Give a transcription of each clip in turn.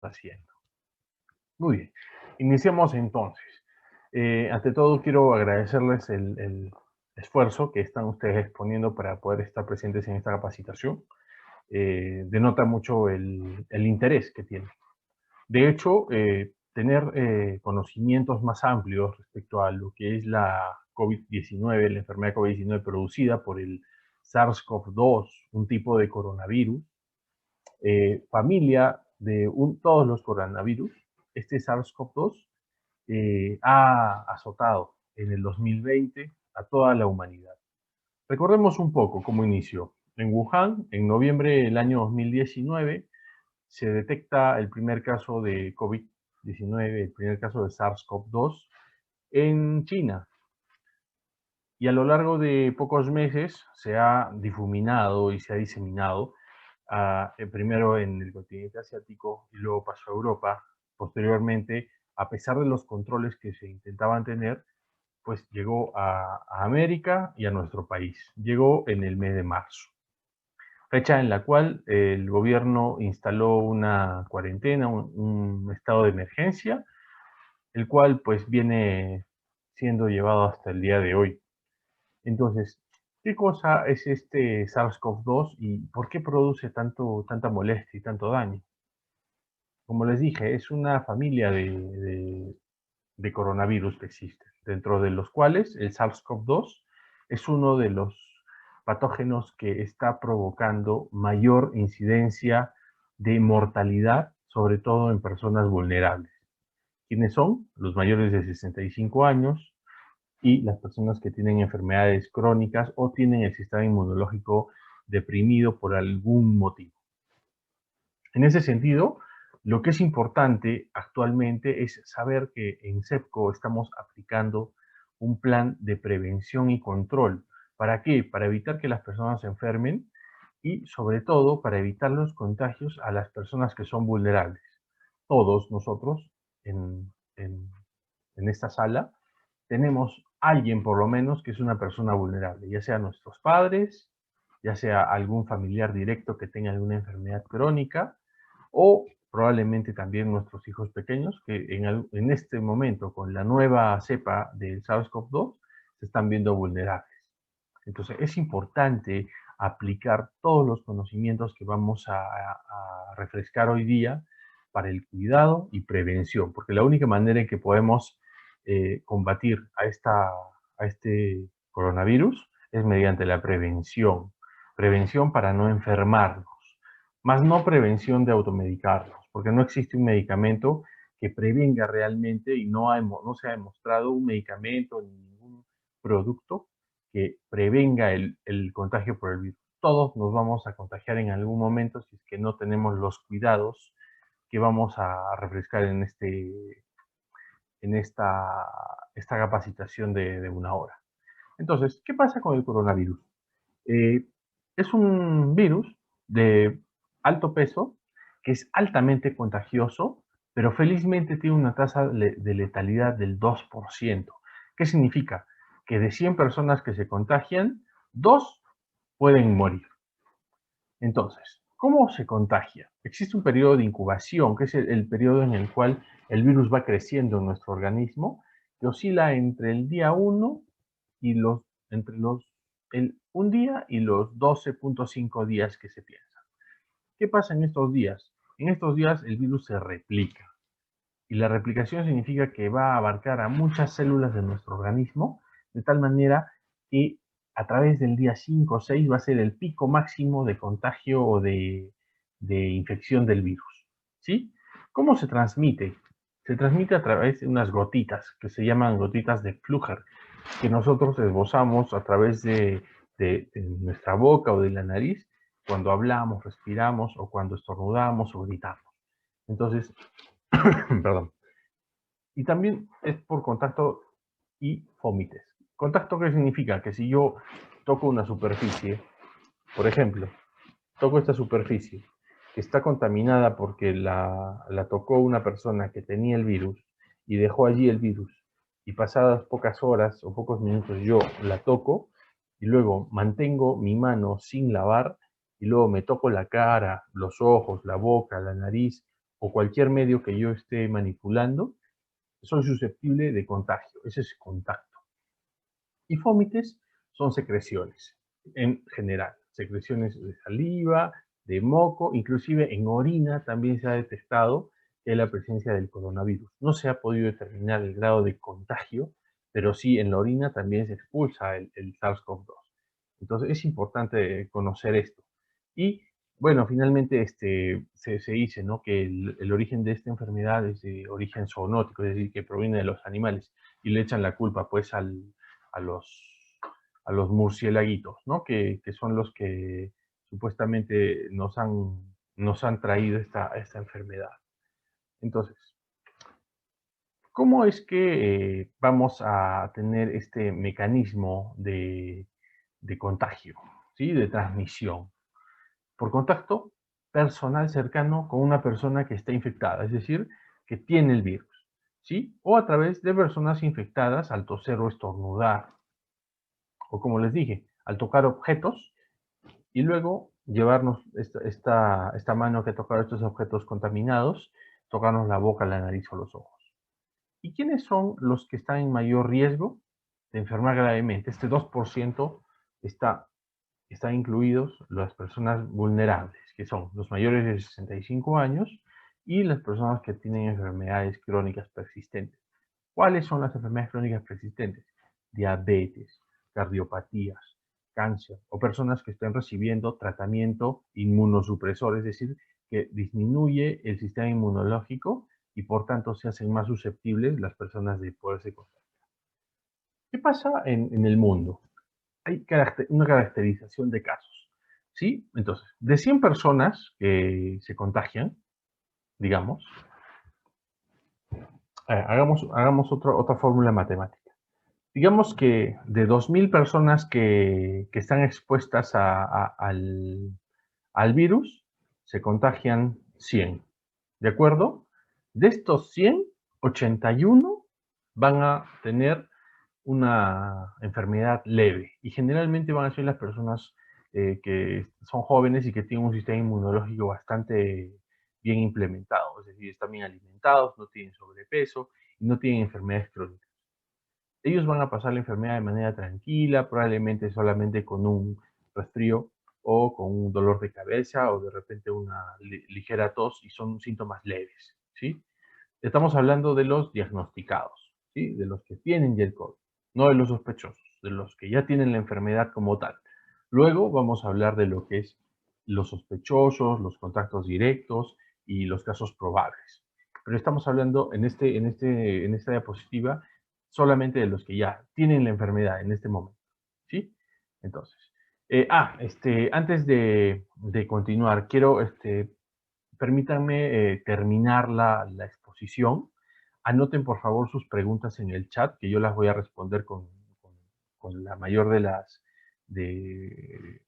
haciendo. Muy bien, iniciamos entonces. Ante todo, quiero agradecerles el esfuerzo que están ustedes poniendo para poder estar presentes en esta capacitación. Denota mucho el interés que tienen. De hecho, tener conocimientos más amplios respecto a lo que es la COVID-19, la enfermedad COVID-19 producida por el SARS-CoV-2, un tipo de coronavirus, familia de todos los coronavirus, este SARS-CoV-2 ha azotado en el 2020 a toda la humanidad. Recordemos un poco cómo inició. En Wuhan, en noviembre del año 2019, se detecta el primer caso de COVID-19, el primer caso de SARS-CoV-2 en China. Y a lo largo de pocos meses se ha difuminado y se ha diseminado, primero en el continente asiático y luego pasó a Europa. Posteriormente, a pesar de los controles que se intentaban tener, pues llegó a América y a nuestro país. Llegó en el mes de marzo, fecha en la cual el gobierno instaló una cuarentena, un estado de emergencia, el cual pues viene siendo llevado hasta el día de hoy. Entonces, ¿qué cosa es este SARS-CoV-2 y por qué produce tanta molestia y tanto daño? Como les dije, es una familia de coronavirus que existe, dentro de los cuales el SARS-CoV-2 es uno de los patógenos que está provocando mayor incidencia de mortalidad, sobre todo en personas vulnerables. ¿Quiénes son? Los mayores de 65 años y las personas que tienen enfermedades crónicas o tienen el sistema inmunológico deprimido por algún motivo. En ese sentido, lo que es importante actualmente es saber que en CEPCO estamos aplicando un plan de prevención y control. ¿Para qué? Para evitar que las personas se enfermen y, sobre todo, para evitar los contagios a las personas que son vulnerables. Todos nosotros en esta sala tenemos alguien, por lo menos, que es una persona vulnerable, ya sea nuestros padres, ya sea algún familiar directo que tenga alguna enfermedad crónica, o probablemente también nuestros hijos pequeños, que en este momento, con la nueva cepa del SARS-CoV-2, se están viendo vulnerables. Entonces, es importante aplicar todos los conocimientos que vamos a refrescar hoy día para el cuidado y prevención, porque la única manera en que podemos combatir a este coronavirus es mediante la prevención. Prevención para no enfermarnos, más no prevención de automedicarnos, porque no existe un medicamento que prevenga realmente y no se ha demostrado un medicamento ni ningún producto que prevenga el contagio por el virus. Todos nos vamos a contagiar en algún momento si es que no tenemos los cuidados que vamos a refrescar en esta capacitación de una hora. Entonces, ¿qué pasa con el coronavirus? Eh, es un virus de alto peso que es altamente contagioso, pero felizmente tiene una tasa de letalidad del 2%. ¿Qué significa? Que de 100 personas que se contagian, 2 pueden morir. Entonces, ¿cómo se contagia? Existe un periodo de incubación, que es el periodo en el cual el virus va creciendo en nuestro organismo, que oscila entre el día 1 y un día y los 12.5 días que se piensa. ¿Qué pasa en estos días? En estos días el virus se replica. Y la replicación significa que va a abarcar a muchas células de nuestro organismo, de tal manera que a través del día 5 o 6 va a ser el pico máximo de contagio o de infección del virus. ¿Sí? ¿Cómo se transmite? Se transmite a través de unas gotitas que se llaman gotitas de Fluger, que nosotros esbozamos a través de nuestra boca o de la nariz cuando hablamos, respiramos o cuando estornudamos o gritamos. Entonces, perdón. Y también es por contacto y fomites. ¿Contacto qué significa? Que si yo toco una superficie, por ejemplo, toco esta superficie que está contaminada porque la tocó una persona que tenía el virus y dejó allí el virus, y pasadas pocas horas o pocos minutos yo la toco y luego mantengo mi mano sin lavar y luego me toco la cara, los ojos, la boca, la nariz o cualquier medio que yo esté manipulando, soy susceptible de contagio. Ese es contacto. Y fómites son secreciones, en general. Secreciones de saliva, de moco, inclusive en orina también se ha detectado que hay la presencia del coronavirus. No se ha podido determinar el grado de contagio, pero sí en la orina también se expulsa el SARS-CoV-2. Entonces es importante conocer esto. Y bueno, finalmente se dice, ¿no?, que el origen de esta enfermedad es de origen zoonótico, es decir, que proviene de los animales, y le echan la culpa pues a los, a los murciélaguitos, ¿no?, que son los que supuestamente nos han traído esta enfermedad. Entonces, ¿cómo es que vamos a tener este mecanismo de contagio, ¿sí?, de transmisión? Por contacto personal cercano con una persona que está infectada, es decir, que tiene el virus, ¿sí? O a través de personas infectadas al toser o estornudar, o como les dije, al tocar objetos y luego llevarnos esta mano que ha tocado estos objetos contaminados, tocarnos la boca, la nariz o los ojos. ¿Y quiénes son los que están en mayor riesgo de enfermar gravemente? Este 2% están incluidos las personas vulnerables, que son los mayores de 65 años y las personas que tienen enfermedades crónicas persistentes. ¿Cuáles son las enfermedades crónicas persistentes? Diabetes, cardiopatías, cáncer o personas que estén recibiendo tratamiento inmunosupresor, es decir, que disminuye el sistema inmunológico y por tanto se hacen más susceptibles las personas de poderse contagiar. ¿Qué pasa en el mundo? Hay una caracterización de casos, ¿sí? Entonces, de 100 personas que se contagian, digamos, hagamos otra fórmula matemática. Digamos que de 2.000 personas que están expuestas al virus, se contagian 100, ¿de acuerdo? De estos 100, 81 van a tener una enfermedad leve y generalmente van a ser las personas que son jóvenes y que tienen un sistema inmunológico bastante bien implementado, es decir, están bien alimentados, no tienen sobrepeso y no tienen enfermedades crónicas. Ellos van a pasar la enfermedad de manera tranquila, probablemente solamente con un resfrío o con un dolor de cabeza o de repente una ligera tos y son síntomas leves, ¿sí? Estamos hablando de los diagnosticados, ¿sí?, de los que tienen ya el COVID, no de los sospechosos, de los que ya tienen la enfermedad como tal. Luego vamos a hablar de lo que es los sospechosos, los contactos directos y los casos probables. Pero estamos hablando en esta diapositiva solamente de los que ya tienen la enfermedad en este momento, ¿sí? Entonces, antes de continuar, quiero permítanme terminar la exposición. Anoten por favor sus preguntas en el chat, que yo las voy a responder con la mayor de,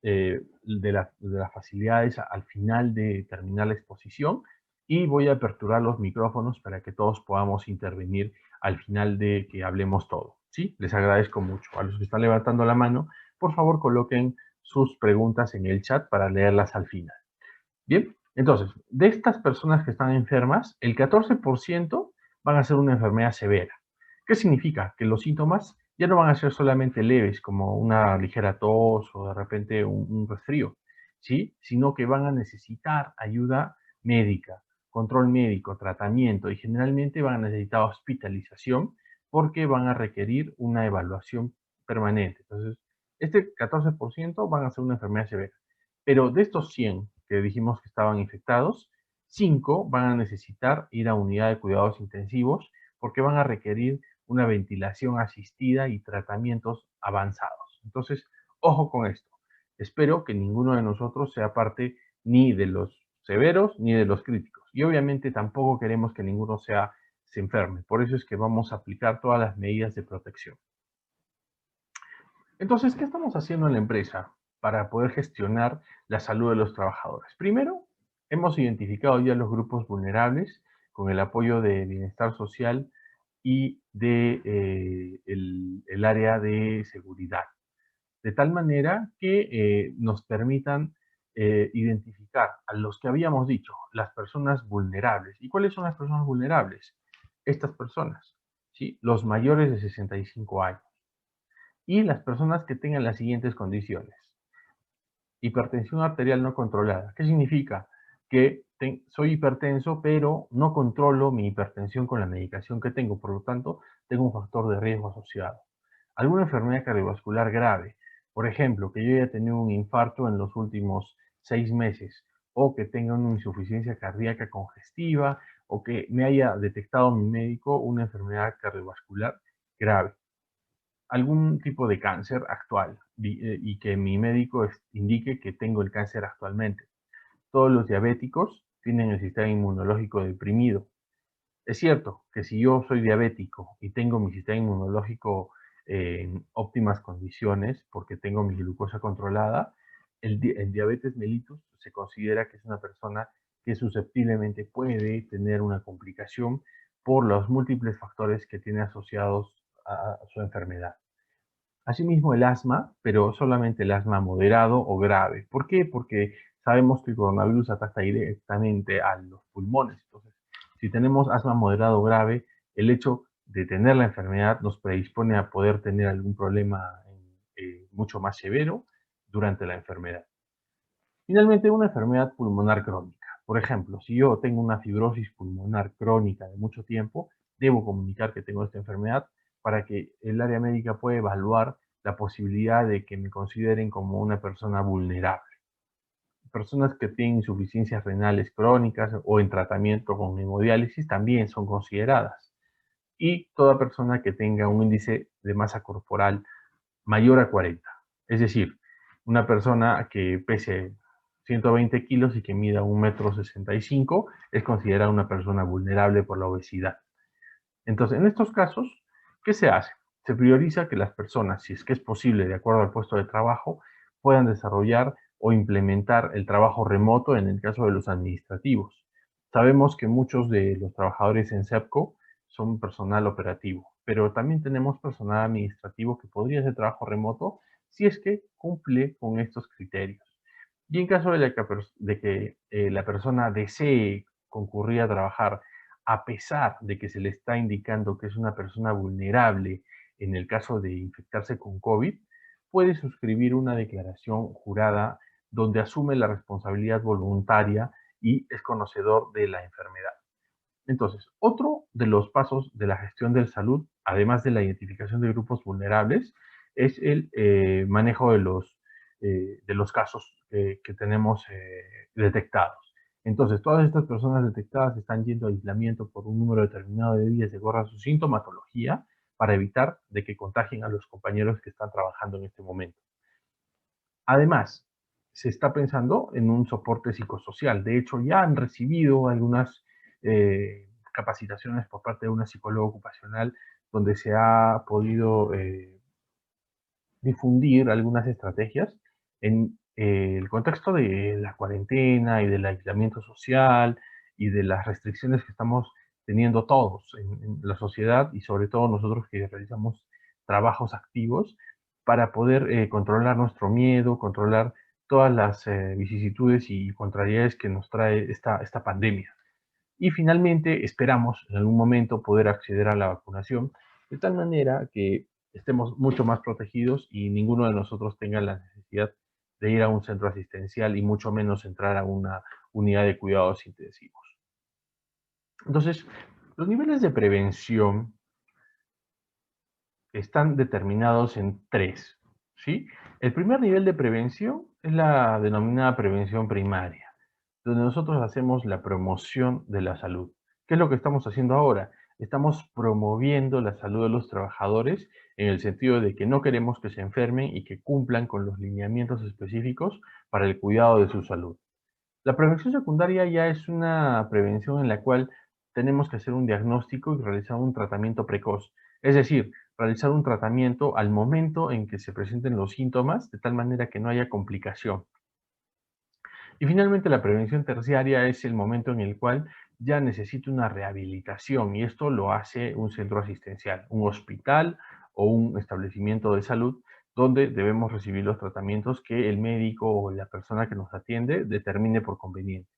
de las facilidades al final de terminar la exposición. Y voy a aperturar los micrófonos para que todos podamos intervenir al final de que hablemos todo, ¿sí? Les agradezco mucho. A los que están levantando la mano, por favor coloquen sus preguntas en el chat para leerlas al final. Bien, entonces, de estas personas que están enfermas, el 14% van a ser una enfermedad severa. ¿Qué significa? Que los síntomas ya no van a ser solamente leves, como una ligera tos o de repente un resfrío, ¿sí? Sino que van a necesitar ayuda médica, control médico, tratamiento y generalmente van a necesitar hospitalización porque van a requerir una evaluación permanente. Entonces, este 14% van a ser una enfermedad severa. Pero de estos 100 que dijimos que estaban infectados, 5 van a necesitar ir a unidad de cuidados intensivos porque van a requerir una ventilación asistida y tratamientos avanzados. Entonces, ojo con esto. Espero que ninguno de nosotros sea parte ni de los severos ni de los críticos. Y obviamente tampoco queremos que ninguno se enferme. Por eso es que vamos a aplicar todas las medidas de protección. Entonces, ¿qué estamos haciendo en la empresa para poder gestionar la salud de los trabajadores? Primero, hemos identificado ya los grupos vulnerables con el apoyo de bienestar social y de el área de seguridad, de tal manera que nos permitan identificar a los que habíamos dicho, las personas vulnerables. ¿Y cuáles son las personas vulnerables? Estas personas, ¿sí? Los mayores de 65 años y las personas que tengan las siguientes condiciones. Hipertensión arterial no controlada. ¿Qué significa? Que soy hipertenso, pero no controlo mi hipertensión con la medicación que tengo, por lo tanto, tengo un factor de riesgo asociado. Alguna enfermedad cardiovascular grave, por ejemplo, que yo haya tenido un infarto en los últimos 6 meses, o que tenga una insuficiencia cardíaca congestiva, o que me haya detectado mi médico una enfermedad cardiovascular grave, algún tipo de cáncer actual y que mi médico indique que tengo el cáncer actualmente. Todos los diabéticos tienen el sistema inmunológico deprimido. Es cierto que si yo soy diabético y tengo mi sistema inmunológico en óptimas condiciones, porque tengo mi glucosa controlada, el diabetes mellitus se considera que es una persona que susceptiblemente puede tener una complicación por los múltiples factores que tiene asociados a su enfermedad. Asimismo, el asma, pero solamente el asma moderado o grave. ¿Por qué? Porque sabemos que el coronavirus ataca directamente a los pulmones. Entonces, si tenemos asma moderado o grave, el hecho de tener la enfermedad nos predispone a poder tener algún problema mucho más severo durante la enfermedad. Finalmente, una enfermedad pulmonar crónica. Por ejemplo, si yo tengo una fibrosis pulmonar crónica de mucho tiempo, debo comunicar que tengo esta enfermedad para que el área médica pueda evaluar la posibilidad de que me consideren como una persona vulnerable. Personas que tienen insuficiencias renales crónicas o en tratamiento con hemodiálisis también son consideradas. Y toda persona que tenga un índice de masa corporal mayor a 40. Es decir, una persona que pese 120 kilos y que mida 1,65 m es considerada una persona vulnerable por la obesidad. Entonces, en estos casos, ¿qué se hace? Se prioriza que las personas, si es que es posible, de acuerdo al puesto de trabajo, puedan desarrollar o implementar el trabajo remoto en el caso de los administrativos. Sabemos que muchos de los trabajadores en SEPCO son personal operativo, pero también tenemos personal administrativo que podría hacer trabajo remoto si es que cumple con estos criterios. Y en caso de que la persona desee concurrir a trabajar a pesar de que se le está indicando que es una persona vulnerable en el caso de infectarse con COVID, puede suscribir una declaración jurada donde asume la responsabilidad voluntaria y es conocedor de la enfermedad. Entonces, otro de los pasos de la gestión de salud, además de la identificación de grupos vulnerables, es el manejo de los casos que tenemos detectados. Entonces, todas estas personas detectadas están yendo a aislamiento por un número determinado de días de acuerdo a su sintomatología para evitar de que contagien a los compañeros que están trabajando en este momento. Además, se está pensando en un soporte psicosocial. De hecho, ya han recibido algunas capacitaciones por parte de una psicóloga ocupacional donde se ha podido difundir algunas estrategias en el contexto de la cuarentena y del aislamiento social y de las restricciones que estamos teniendo todos en la sociedad y sobre todo nosotros que realizamos trabajos activos para poder controlar nuestro miedo, controlar todas las vicisitudes y contrariedades que nos trae esta pandemia. Y finalmente esperamos en algún momento poder acceder a la vacunación de tal manera que estemos mucho más protegidos y ninguno de nosotros tenga la necesidad de ir a un centro asistencial y mucho menos entrar a una unidad de cuidados intensivos. Entonces, los niveles de prevención están determinados en tres, ¿sí? El primer nivel de prevención es la denominada prevención primaria, donde nosotros hacemos la promoción de la salud. ¿Qué es lo que estamos haciendo ahora? Estamos promoviendo la salud de los trabajadores en el sentido de que no queremos que se enfermen y que cumplan con los lineamientos específicos para el cuidado de su salud. La prevención secundaria ya es una prevención en la cual tenemos que hacer un diagnóstico y realizar un tratamiento precoz. Es decir, realizar un tratamiento al momento en que se presenten los síntomas, de tal manera que no haya complicación. Y finalmente, la prevención terciaria es el momento en el cual ya necesita una rehabilitación y esto lo hace un centro asistencial, un hospital o un establecimiento de salud donde debemos recibir los tratamientos que el médico o la persona que nos atiende determine por conveniente.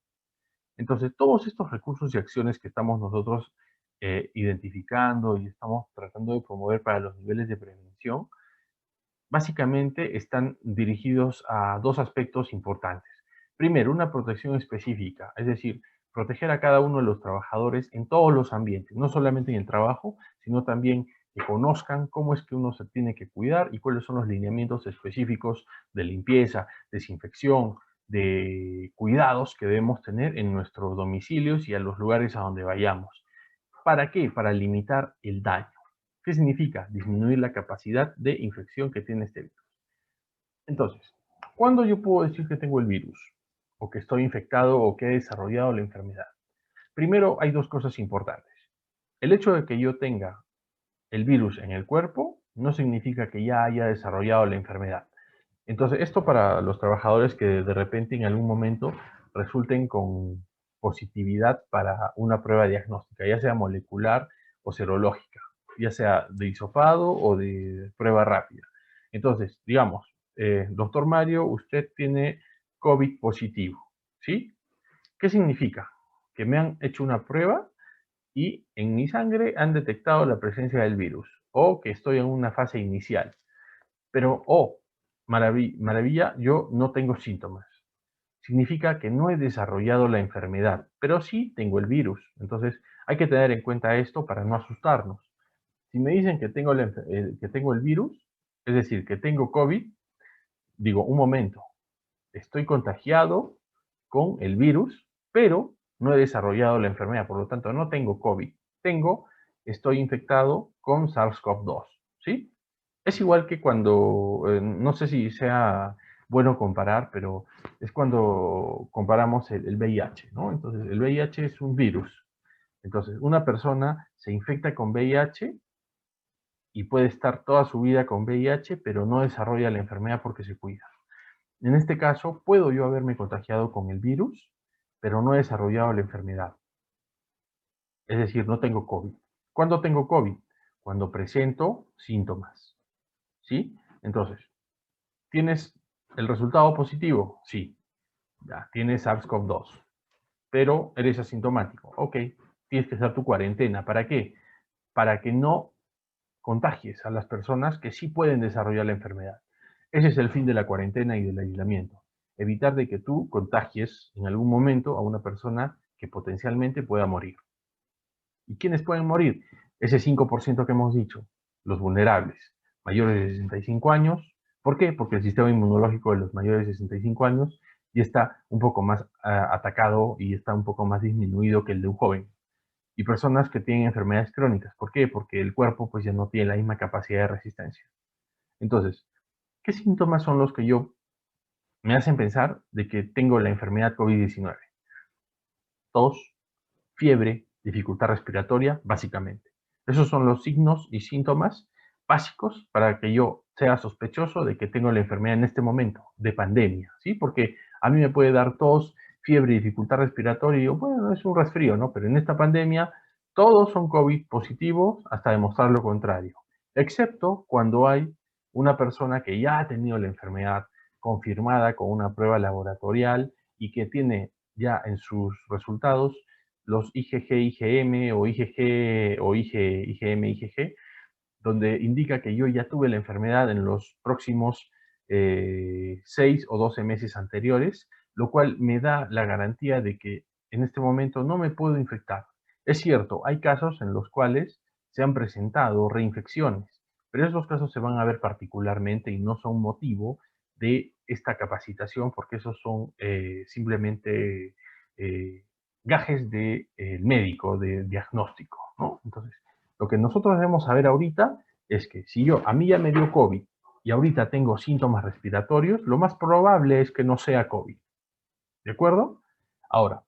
Entonces, todos estos recursos y acciones que estamos nosotros identificando y estamos tratando de promover para los niveles de prevención, básicamente están dirigidos a dos aspectos importantes. Primero, una protección específica, es decir, proteger a cada uno de los trabajadores en todos los ambientes, no solamente en el trabajo, sino también que conozcan cómo es que uno se tiene que cuidar y cuáles son los lineamientos específicos de limpieza, desinfección, de cuidados que debemos tener en nuestros domicilios y a los lugares a donde vayamos. ¿Para qué? Para limitar el daño. ¿Qué significa? Disminuir la capacidad de infección que tiene este virus. Entonces, ¿cuándo yo puedo decir que tengo el virus? O que estoy infectado o que he desarrollado la enfermedad. Primero, hay dos cosas importantes. El hecho de que yo tenga el virus en el cuerpo no significa que ya haya desarrollado la enfermedad. Entonces, esto para los trabajadores que de repente en algún momento resulten con positividad para una prueba diagnóstica, ya sea molecular o serológica, ya sea de hisopado o de prueba rápida. Entonces, digamos, doctor Mario, usted tiene COVID positivo, ¿sí? ¿Qué significa? Que me han hecho una prueba y en mi sangre han detectado la presencia del virus o que estoy en una fase inicial. Pero, oh, maravilla, yo no tengo síntomas. Significa que no he desarrollado la enfermedad, pero sí tengo el virus. Entonces, hay que tener en cuenta esto para no asustarnos. Si me dicen que que tengo el virus, es decir, que tengo COVID, digo, un momento, estoy contagiado con el virus, pero no he desarrollado la enfermedad, por lo tanto no tengo COVID. Estoy infectado con SARS-CoV-2, ¿sí? Es igual que cuando, no sé si sea bueno comparar, pero es cuando comparamos el VIH, ¿no? Entonces, el VIH es un virus. Entonces, una persona se infecta con VIH y puede estar toda su vida con VIH, pero no desarrolla la enfermedad porque se cuida. En este caso, puedo yo haberme contagiado con el virus, pero no he desarrollado la enfermedad. Es decir, no tengo COVID. ¿Cuándo tengo COVID? Cuando presento síntomas, ¿sí? Entonces, ¿tienes el resultado positivo? Sí. Ya, tienes SARS-CoV-2, pero eres asintomático. Ok, tienes que hacer tu cuarentena. ¿Para qué? Para que no contagies a las personas que sí pueden desarrollar la enfermedad. Ese es el fin de la cuarentena y del aislamiento. Evitar de que tú contagies en algún momento a una persona que potencialmente pueda morir. ¿Y quiénes pueden morir? Ese 5% que hemos dicho, los vulnerables, mayores de 65 años. ¿Por qué? Porque el sistema inmunológico de los mayores de 65 años ya está un poco más atacado y está un poco más disminuido que el de un joven. Y personas que tienen enfermedades crónicas. ¿Por qué? Porque el cuerpo pues ya no tiene la misma capacidad de resistencia. Entonces, ¿qué síntomas son los que me hacen pensar de que tengo la enfermedad COVID-19? Tos, fiebre, dificultad respiratoria, básicamente. Esos son los signos y síntomas básicos para que yo sea sospechoso de que tengo la enfermedad en este momento de pandemia, ¿sí? Porque a mí me puede dar tos, fiebre y dificultad respiratoria y yo, bueno, es un resfrío, ¿no? Pero en esta pandemia todos son COVID positivos hasta demostrar lo contrario, excepto cuando hay una persona que ya ha tenido la enfermedad confirmada con una prueba laboratorial y que tiene ya en sus resultados los IgG, IgM o IgG o IgM, IgG, donde indica que yo ya tuve la enfermedad en los próximos 6 o 12 meses anteriores, lo cual me da la garantía de que en este momento no me puedo infectar. Es cierto, hay casos en los cuales se han presentado reinfecciones, pero esos casos se van a ver particularmente y no son motivo de esta capacitación porque esos son simplemente eh, gajes del médico, de diagnóstico, ¿no? Entonces, lo que nosotros debemos saber ahorita es que si a mí ya me dio COVID y ahorita tengo síntomas respiratorios, lo más probable es que no sea COVID. ¿De acuerdo? Ahora,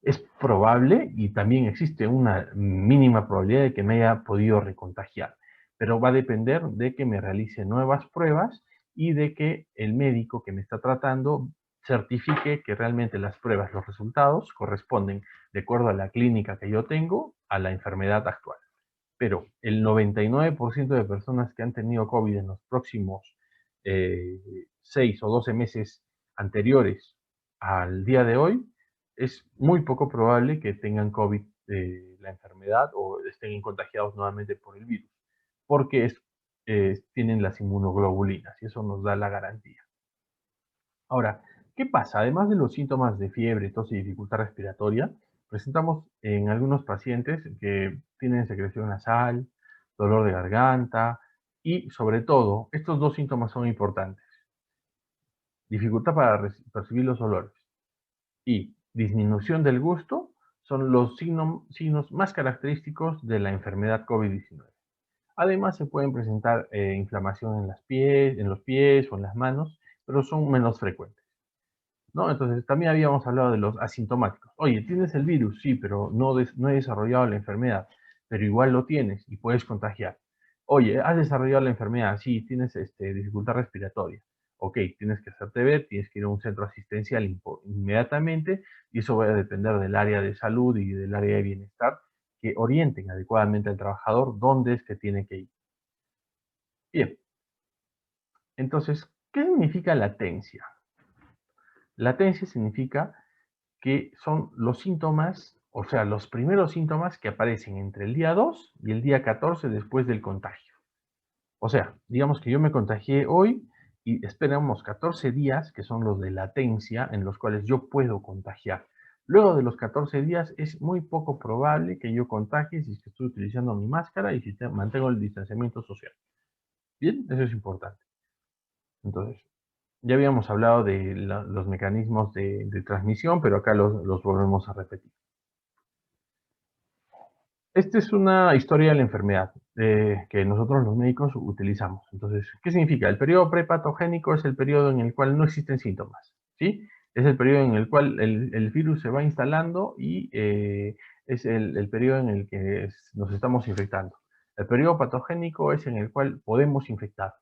es probable y también existe una mínima probabilidad de que me haya podido recontagiar, pero va a depender de que me realice nuevas pruebas y de que el médico que me está tratando certifique que realmente las pruebas, los resultados corresponden, de acuerdo a la clínica que yo tengo, a la enfermedad actual. Pero el 99% de personas que han tenido COVID en los próximos 6 o 12 meses anteriores al día de hoy, es muy poco probable que tengan COVID, la enfermedad, o estén contagiados nuevamente por el virus, porque tienen las inmunoglobulinas y eso nos da la garantía. Ahora, ¿qué pasa? Además de los síntomas de fiebre, tos y dificultad respiratoria, presentamos en algunos pacientes que tienen secreción nasal, dolor de garganta y, sobre todo, estos dos síntomas son importantes: dificultad para percibir los olores y disminución del gusto son los signos más característicos de la enfermedad COVID-19. Además, se pueden presentar inflamación en los pies o en las manos, pero son menos frecuentes, ¿no? Entonces, también habíamos hablado de los asintomáticos. Oye, tienes el virus, sí, pero no he desarrollado la enfermedad, pero igual lo tienes y puedes contagiar. Oye, has desarrollado la enfermedad, sí, tienes dificultad respiratoria. Ok, tienes que hacerte ver, tienes que ir a un centro asistencial inmediatamente, y eso va a depender del área de salud y del área de bienestar, que orienten adecuadamente al trabajador dónde es que tiene que ir. Bien, entonces, ¿qué significa latencia? Latencia significa que son los síntomas, o sea, los primeros síntomas que aparecen entre el día 2 y el día 14 después del contagio. O sea, digamos que yo me contagié hoy y esperamos 14 días, que son los de latencia, en los cuales yo puedo contagiar. Luego de los 14 días es muy poco probable que yo contagie si es que estoy utilizando mi máscara y si mantengo el distanciamiento social. Bien, eso es importante. Entonces, ya habíamos hablado de los mecanismos de transmisión, pero acá los volvemos a repetir. Esta es una historia de la enfermedad que nosotros los médicos utilizamos. Entonces, ¿qué significa? El periodo prepatogénico es el periodo en el cual no existen síntomas, ¿sí? Es el periodo en el cual el virus se va instalando y es el periodo en el que nos estamos infectando. El periodo patogénico es en el cual podemos infectar,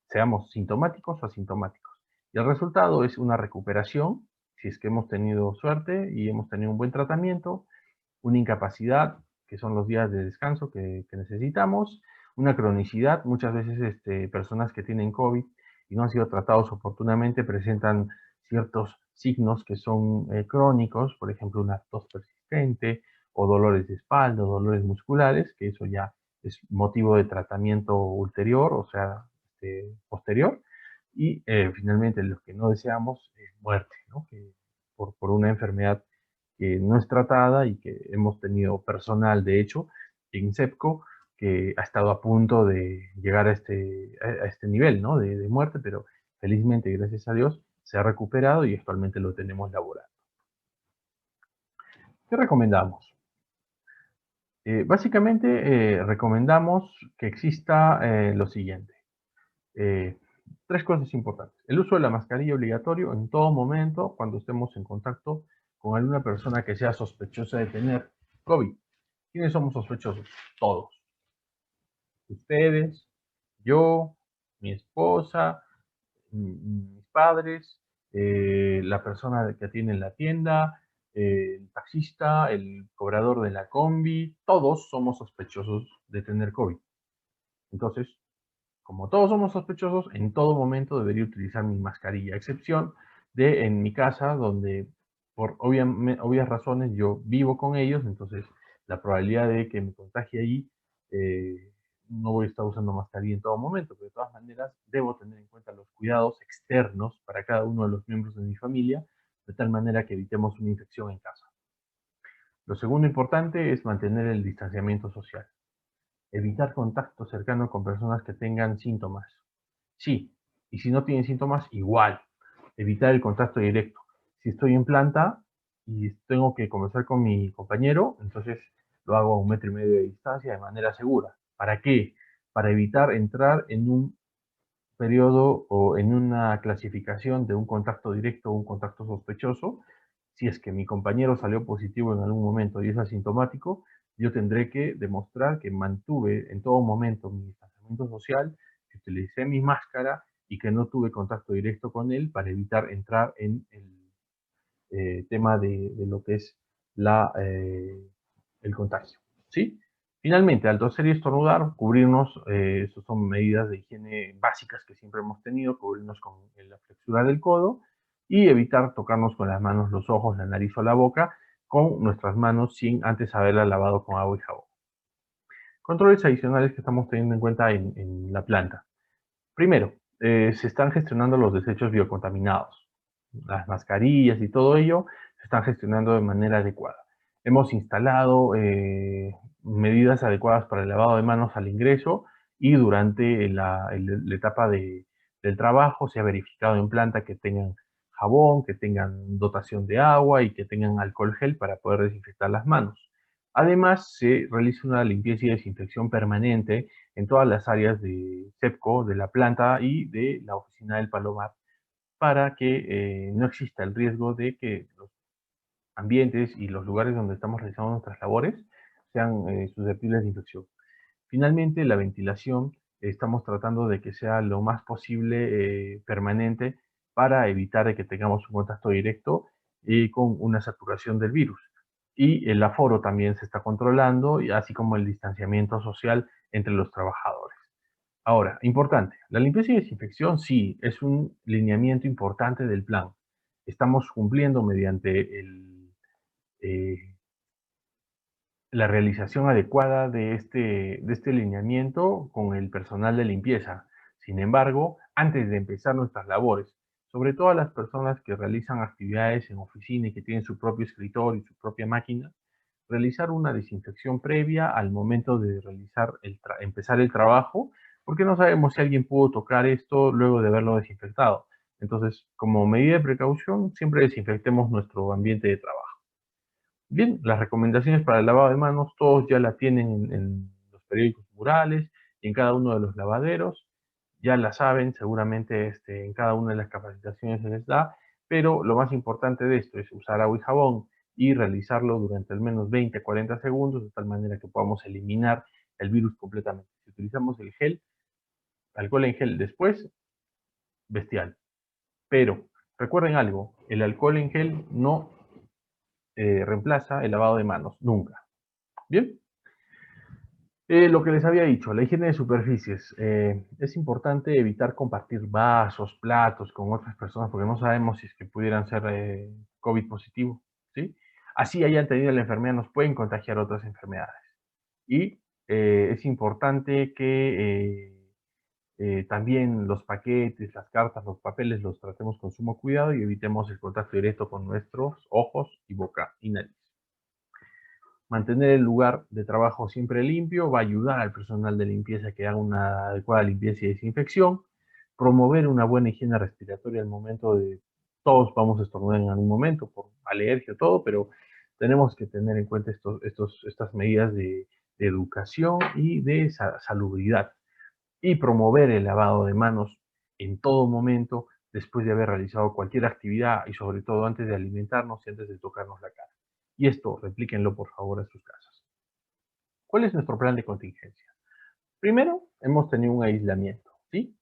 seamos sintomáticos o asintomáticos. Y el resultado es una recuperación, si es que hemos tenido suerte y hemos tenido un buen tratamiento, una incapacidad, que son los días de descanso que necesitamos, una cronicidad. Muchas veces personas que tienen COVID y no han sido tratados oportunamente presentan ciertos signos que son crónicos, por ejemplo, una tos persistente o dolores de espalda, dolores musculares, que eso ya es motivo de tratamiento ulterior, o sea, posterior. Y finalmente, lo que no deseamos es muerte, ¿no? Que por una enfermedad que no es tratada y que hemos tenido personal, de hecho, en CEPCO, que ha estado a punto de llegar a este nivel, ¿no? de muerte, pero felizmente, gracias a Dios, se ha recuperado y actualmente lo tenemos laborando. ¿Qué recomendamos? Básicamente, recomendamos que exista lo siguiente. Eh, Tres cosas importantes. El uso de la mascarilla obligatorio en todo momento cuando estemos en contacto con alguna persona que sea sospechosa de tener COVID. ¿Quiénes somos sospechosos? Todos. Ustedes, yo, mi esposa, mis padres, la persona que atiende en la tienda, el taxista, el cobrador de la combi, todos somos sospechosos de tener COVID. Entonces, como todos somos sospechosos, en todo momento debería utilizar mi mascarilla, a excepción de en mi casa, donde por obvias razones yo vivo con ellos, entonces la probabilidad de que me contagie allí, no voy a estar usando mascarilla en todo momento, pero de todas maneras debo tener en cuenta los cuidados externos para cada uno de los miembros de mi familia, de tal manera que evitemos una infección en casa. Lo segundo importante es mantener el distanciamiento social. Evitar contacto cercano con personas que tengan síntomas. Sí, y si no tienen síntomas, igual. Evitar el contacto directo. Si estoy en planta y tengo que conversar con mi compañero, entonces lo hago a 1,5 metros de distancia de manera segura. ¿Para qué? Para evitar entrar en un periodo o en una clasificación de un contacto directo o un contacto sospechoso. Si es que mi compañero salió positivo en algún momento y es asintomático, yo tendré que demostrar que mantuve en todo momento mi distanciamiento social, que utilicé mi máscara y que no tuve contacto directo con él para evitar entrar en el tema de lo que es el contagio. ¿Sí? Finalmente, al toser y estornudar, cubrirnos, estas son medidas de higiene básicas que siempre hemos tenido, cubrirnos con la flexura del codo y evitar tocarnos con las manos los ojos, la nariz o la boca con nuestras manos sin antes haberla lavado con agua y jabón. Controles adicionales que estamos teniendo en cuenta en la planta. Primero, se están gestionando los desechos biocontaminados. Las mascarillas y todo ello se están gestionando de manera adecuada. Hemos instalado medidas adecuadas para el lavado de manos al ingreso y durante la etapa del trabajo se ha verificado en planta que tengan jabón, que tengan dotación de agua y que tengan alcohol gel para poder desinfectar las manos. Además, se realiza una limpieza y desinfección permanente en todas las áreas de CEPCO, de la planta y de la oficina del Palomar, para que no exista el riesgo de que los ambientes y los lugares donde estamos realizando nuestras labores sean susceptibles de infección. Finalmente, la ventilación, estamos tratando de que sea lo más posible permanente para evitar de que tengamos un contacto directo con una saturación del virus. Y el aforo también se está controlando, y así como el distanciamiento social entre los trabajadores. Ahora, importante, la limpieza y desinfección sí es un lineamiento importante del plan. Estamos cumpliendo mediante eh, la realización adecuada de este lineamiento con el personal de limpieza. Sin embargo, antes de empezar nuestras labores, sobre todo a las personas que realizan actividades en oficina y que tienen su propio escritorio y su propia máquina, realizar una desinfección previa al momento de empezar el trabajo, porque no sabemos si alguien pudo tocar esto luego de haberlo desinfectado. Entonces, como medida de precaución, siempre desinfectemos nuestro ambiente de trabajo. Bien, las recomendaciones para el lavado de manos, todos ya la tienen en los periódicos murales y en cada uno de los lavaderos. Ya la saben, seguramente en cada una de las capacitaciones se les da, pero lo más importante de esto es usar agua y jabón y realizarlo durante al menos 20 a 40 segundos, de tal manera que podamos eliminar el virus completamente. Si utilizamos el gel, alcohol en gel después, bestial. Pero recuerden algo, el alcohol en gel no reemplaza el lavado de manos, nunca. Bien. Lo que les había dicho, la higiene de superficies. Es importante evitar compartir vasos, platos con otras personas porque no sabemos si es que pudieran ser COVID positivo, ¿sí? Así hayan tenido la enfermedad, nos pueden contagiar otras enfermedades. Y es importante que también los paquetes, las cartas, los papeles los tratemos con sumo cuidado y evitemos el contacto directo con nuestros ojos y boca y nariz. Mantener el lugar de trabajo siempre limpio va a ayudar al personal de limpieza que haga una adecuada limpieza y desinfección. Promover una buena higiene respiratoria al momento de... Todos vamos a estornudar en algún momento por alergia o todo, pero tenemos que tener en cuenta estas medidas de educación y de salubridad. Y promover el lavado de manos en todo momento después de haber realizado cualquier actividad y sobre todo antes de alimentarnos y antes de tocarnos la cara. Y esto replíquenlo por favor a sus casas. ¿Cuál es nuestro plan de contingencia? Primero, hemos tenido un aislamiento, ¿sí?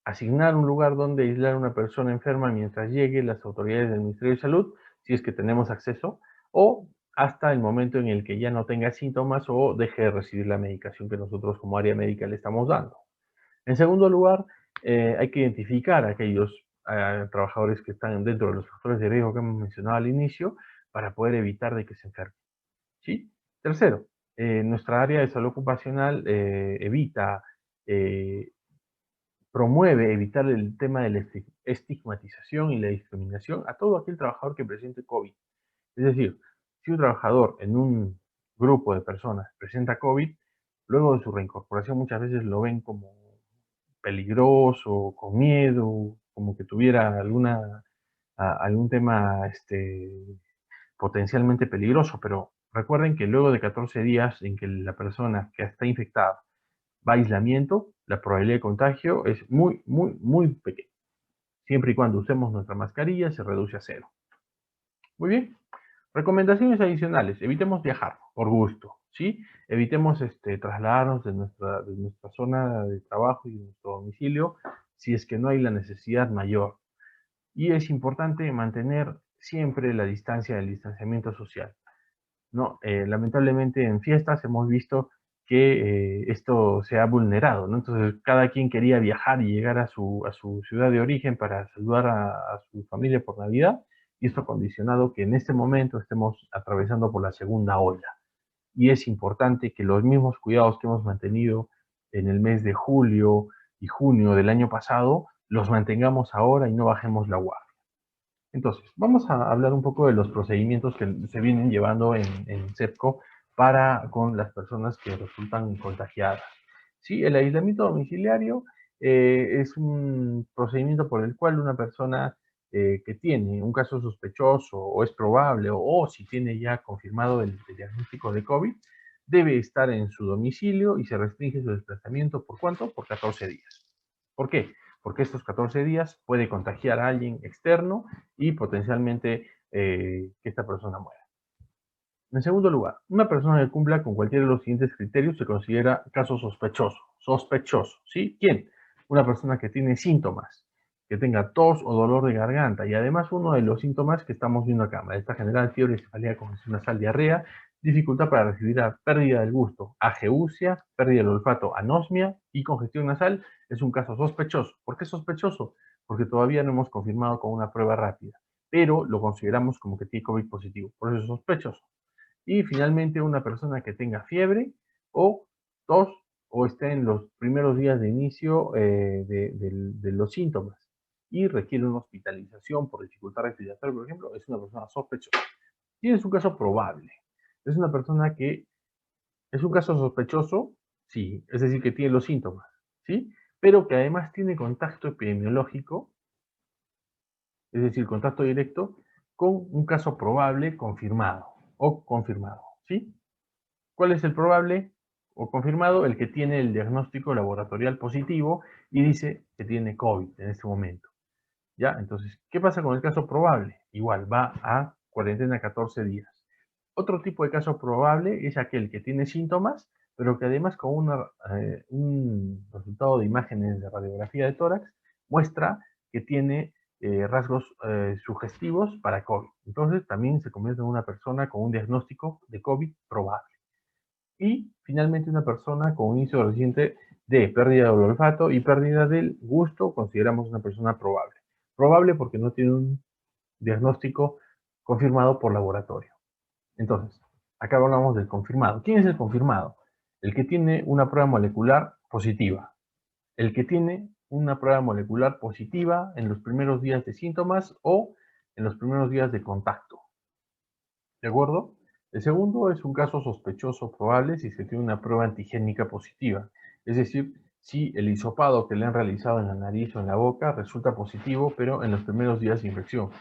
Asignar un lugar donde aislar a una persona enferma mientras llegue las autoridades del Ministerio de Salud, si es que tenemos acceso, o hasta el momento en el que ya no tenga síntomas o deje de recibir la medicación que nosotros como área médica le estamos dando. En segundo lugar, hay que identificar a aquellos trabajadores que están dentro de los factores de riesgo que hemos mencionado al inicio para poder evitar de que se enfermen. ¿Sí? Tercero, nuestra área de salud ocupacional eh, promueve evitar el tema de la estigmatización y la discriminación a todo aquel trabajador que presente COVID. Es decir, si un trabajador en un grupo de personas presenta COVID, luego de su reincorporación muchas veces lo ven como peligroso, con miedo, como que tuviera algún tema potencialmente peligroso, pero recuerden que luego de 14 días en que la persona que está infectada va a aislamiento, la probabilidad de contagio es muy, muy, muy pequeña. Siempre y cuando usemos nuestra mascarilla, se reduce a cero. Muy bien. Recomendaciones adicionales. Evitemos viajar por gusto, ¿sí? Evitemos trasladarnos de nuestra zona de trabajo y de nuestro domicilio si es que no hay la necesidad mayor. Y es importante mantener siempre la distancia del distanciamiento social. ¿no? Lamentablemente en fiestas hemos visto que esto se ha vulnerado, ¿no? Entonces cada quien quería viajar y llegar a su ciudad de origen para saludar a su familia por Navidad, y esto ha condicionado que en este momento estemos atravesando por la segunda ola. Y es importante que los mismos cuidados que hemos mantenido en el mes de julio y junio del año pasado, los mantengamos ahora y no bajemos la guardia. Entonces, vamos a hablar un poco de los procedimientos que se vienen llevando en CEPCO para con las personas que resultan contagiadas. Sí, el aislamiento domiciliario es un procedimiento por el cual una persona que tiene un caso sospechoso o es probable o si tiene ya confirmado el diagnóstico de COVID, debe estar en su domicilio y se restringe su desplazamiento. ¿Por cuánto? Por 14 días. ¿Por qué? Porque estos 14 días puede contagiar a alguien externo y potencialmente que esta persona muera. En segundo lugar, una persona que cumpla con cualquiera de los siguientes criterios se considera caso sospechoso. Sospechoso, ¿sí? ¿Quién? Una persona que tiene síntomas, que tenga tos o dolor de garganta y además uno de los síntomas que estamos viendo acá, malestar general, fiebre, cefalea, congestión nasal, diarrea, dificultad para respirar, pérdida del gusto, ageusia, pérdida del olfato, anosmia y congestión nasal, es un caso sospechoso. ¿Por qué sospechoso? Porque todavía no hemos confirmado con una prueba rápida, pero lo consideramos como que tiene COVID positivo, por eso es sospechoso. Y finalmente una persona que tenga fiebre o tos o esté en los primeros días de inicio de los síntomas y requiere una hospitalización por dificultad respiratoria, por ejemplo, es una persona sospechosa. Y es un caso probable. Es una persona que es un caso sospechoso, sí, es decir, que tiene los síntomas, ¿sí? Pero que además tiene contacto epidemiológico, es decir, contacto directo, con un caso probable confirmado o confirmado, ¿sí? ¿Cuál es el probable o confirmado? El que tiene el diagnóstico laboratorial positivo y dice que tiene COVID en este momento. ¿Ya? Entonces, ¿qué pasa con el caso probable? Igual, va a cuarentena 14 días. Otro tipo de caso probable es aquel que tiene síntomas, pero que además con un resultado de imágenes de radiografía de tórax muestra que tiene rasgos sugestivos para COVID. Entonces, también se convierte en una persona con un diagnóstico de COVID probable. Y finalmente una persona con un inicio reciente de pérdida del olfato y pérdida del gusto, consideramos una persona probable. Probable porque no tiene un diagnóstico confirmado por laboratorio. Entonces, acá hablamos del confirmado. ¿Quién es el confirmado? El que tiene una prueba molecular positiva. El que tiene una prueba molecular positiva en los primeros días de síntomas o en los primeros días de contacto. ¿De acuerdo? El segundo es un caso sospechoso probable si se tiene una prueba antigénica positiva, es decir, si el hisopado que le han realizado en la nariz o en la boca resulta positivo, pero en los primeros días de infección.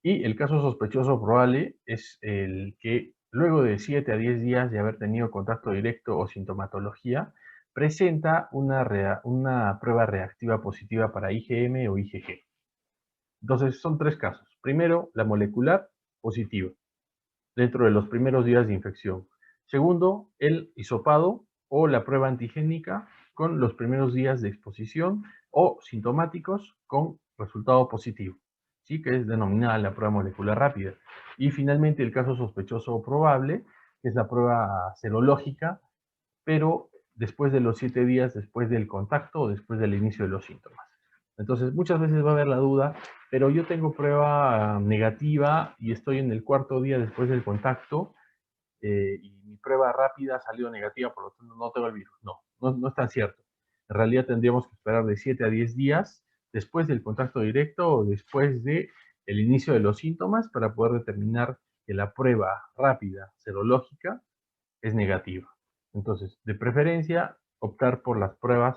Y el caso sospechoso probable es el que luego de 7 a 10 días de haber tenido contacto directo o sintomatología, presenta una prueba reactiva positiva para IgM o IgG. Entonces, son tres casos. Primero, la molecular positiva dentro de los primeros días de infección. Segundo, el hisopado o la prueba antigénica con los primeros días de exposición o sintomáticos con resultado positivo, ¿sí? Que es denominada la prueba molecular rápida. Y finalmente el caso sospechoso o probable, que es la prueba serológica, pero después de los 7 días, después del contacto o después del inicio de los síntomas. Entonces, muchas veces va a haber la duda, pero yo tengo prueba negativa y estoy en el cuarto día después del contacto y mi prueba rápida salió negativa, por lo tanto no tengo el virus. No es tan cierto. En realidad tendríamos que esperar de 7 a 10 días después del contacto directo o después del inicio de los síntomas para poder determinar que la prueba rápida serológica es negativa. Entonces, de preferencia, optar por las pruebas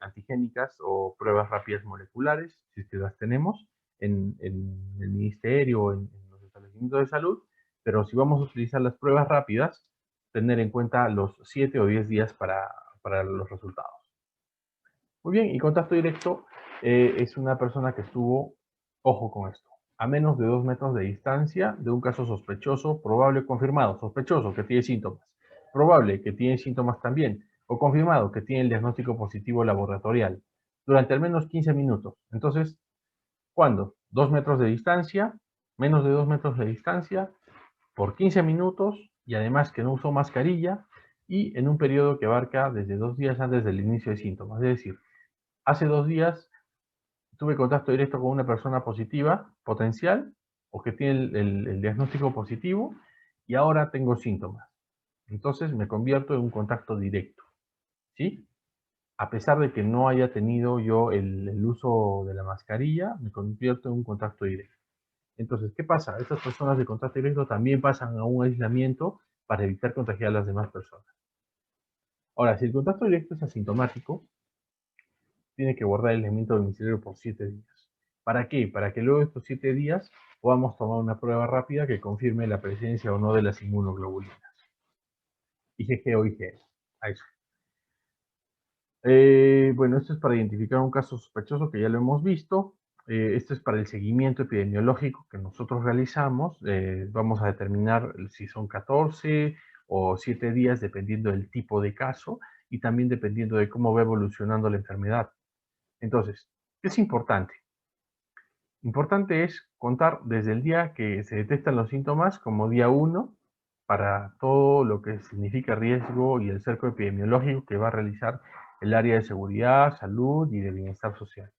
antigénicas o pruebas rápidas moleculares, si es que las tenemos en el ministerio o en los establecimientos de salud, pero si vamos a utilizar las pruebas rápidas, tener en cuenta los 7 o 10 días para los resultados. Muy bien, y contacto directo es una persona que estuvo, ojo con esto, a menos de 2 metros de distancia de un caso sospechoso, probable o confirmado. Sospechoso, que tiene síntomas. Probable, que tiene síntomas también. O confirmado, que tiene el diagnóstico positivo laboratorial. Durante al menos 15 minutos. Entonces, ¿cuándo? 2 metros de distancia, menos de 2 metros de distancia, por 15 minutos y además que no usó mascarilla y en un periodo que abarca desde 2 días antes del inicio de síntomas. Es decir, hace 2 días tuve contacto directo con una persona positiva, potencial, o que tiene el diagnóstico positivo, y ahora tengo síntomas. Entonces me convierto en un contacto directo, ¿sí? A pesar de que no haya tenido yo el uso de la mascarilla, me convierto en un contacto directo. Entonces, ¿qué pasa? Estas personas de contacto directo también pasan a un aislamiento para evitar contagiar a las demás personas. Ahora, si el contacto directo es asintomático, tiene que guardar el aislamiento domiciliario por 7 días. ¿Para qué? Para que luego de estos 7 días podamos tomar una prueba rápida que confirme la presencia o no de las inmunoglobulinas. IgG o IgM. A eso. Bueno, esto es para identificar un caso sospechoso que ya lo hemos visto. Esto es para el seguimiento epidemiológico que nosotros realizamos. Vamos a determinar si son 14 o 7 días dependiendo del tipo de caso y también dependiendo de cómo va evolucionando la enfermedad. Entonces, ¿qué es importante? Importante es contar desde el día que se detectan los síntomas como día 1 para todo lo que significa riesgo y el cerco epidemiológico que va a realizar el área de seguridad, salud y de bienestar social.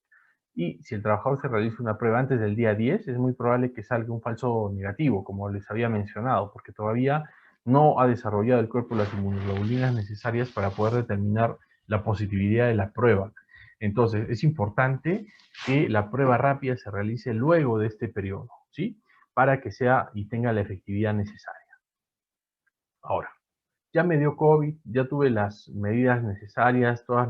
Y si el trabajador se realiza una prueba antes del día 10, es muy probable que salga un falso negativo, como les había mencionado, porque todavía no ha desarrollado el cuerpo las inmunoglobulinas necesarias para poder determinar la positividad de la prueba. Entonces, es importante que la prueba rápida se realice luego de este periodo, ¿sí? Para que sea y tenga la efectividad necesaria. Ahora, ya me dio COVID, ya tuve las medidas necesarias, todos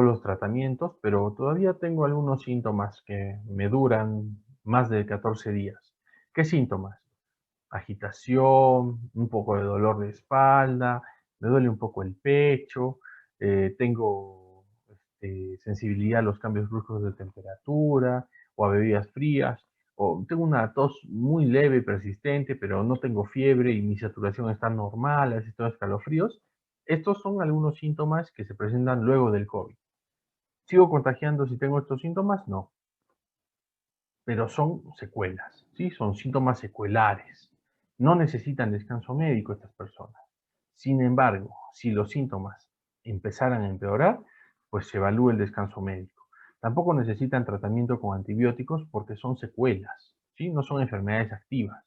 los tratamientos, pero todavía tengo algunos síntomas que me duran más de 14 días. ¿Qué síntomas? Agitación, un poco de dolor de espalda, me duele un poco el pecho, tengo sensibilidad a los cambios bruscos de temperatura o a bebidas frías, o tengo una tos muy leve y persistente, pero no tengo fiebre y mi saturación está normal, a veces tengo escalofríos. Estos son algunos síntomas que se presentan luego del COVID. ¿Sigo contagiando si tengo estos síntomas? No, pero son secuelas, ¿sí? Son síntomas secuelares. No necesitan descanso médico estas personas. Sin embargo, si los síntomas empezaran a empeorar, pues se evalúa el descanso médico. Tampoco necesitan tratamiento con antibióticos porque son secuelas, ¿sí? No son enfermedades activas.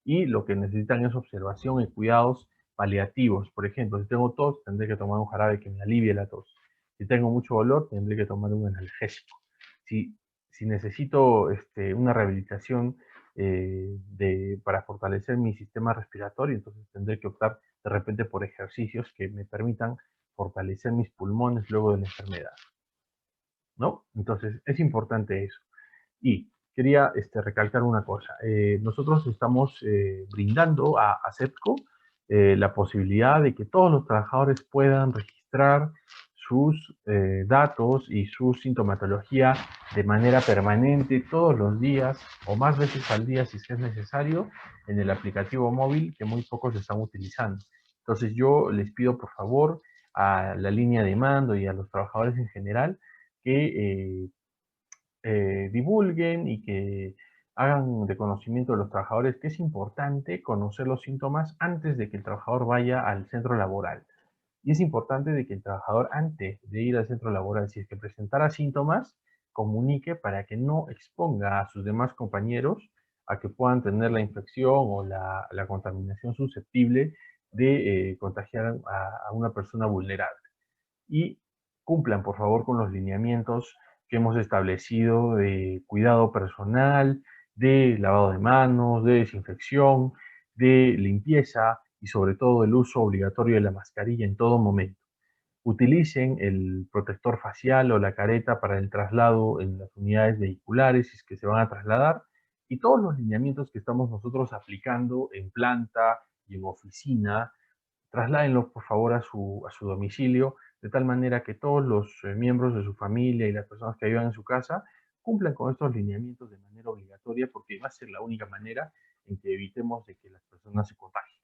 Y lo que necesitan es observación y cuidados paliativos. Por ejemplo, si tengo tos, tendré que tomar un jarabe que me alivie la tos. Si tengo mucho dolor, tendré que tomar un analgésico. Si, si necesito una rehabilitación para fortalecer mi sistema respiratorio, entonces tendré que optar de repente por ejercicios que me permitan fortalecer mis pulmones luego de la enfermedad, ¿no? Entonces es importante eso. Y quería recalcar una cosa. Nosotros estamos brindando a CEPCO la posibilidad de que todos los trabajadores puedan registrar sus datos y su sintomatología de manera permanente todos los días o más veces al día si es necesario en el aplicativo móvil que muy pocos están utilizando. Entonces yo les pido por favor a la línea de mando y a los trabajadores en general que divulguen y que hagan de conocimiento de los trabajadores que es importante conocer los síntomas antes de que el trabajador vaya al centro laboral. Y es importante de que el trabajador antes de ir al centro laboral, si es que presentara síntomas, comunique para que no exponga a sus demás compañeros a que puedan tener la infección o la contaminación susceptible de contagiar a una persona vulnerable. Y cumplan, por favor, con los lineamientos que hemos establecido de cuidado personal, de lavado de manos, de desinfección, de limpieza y sobre todo el uso obligatorio de la mascarilla en todo momento. Utilicen el protector facial o la careta para el traslado en las unidades vehiculares si es que se van a trasladar y todos los lineamientos que estamos nosotros aplicando en planta y en oficina, trasládenlos por favor a su domicilio, de tal manera que todos los miembros de su familia y las personas que vivan en su casa cumplan con estos lineamientos de manera obligatoria, porque va a ser la única manera en que evitemos de que las personas se contagien.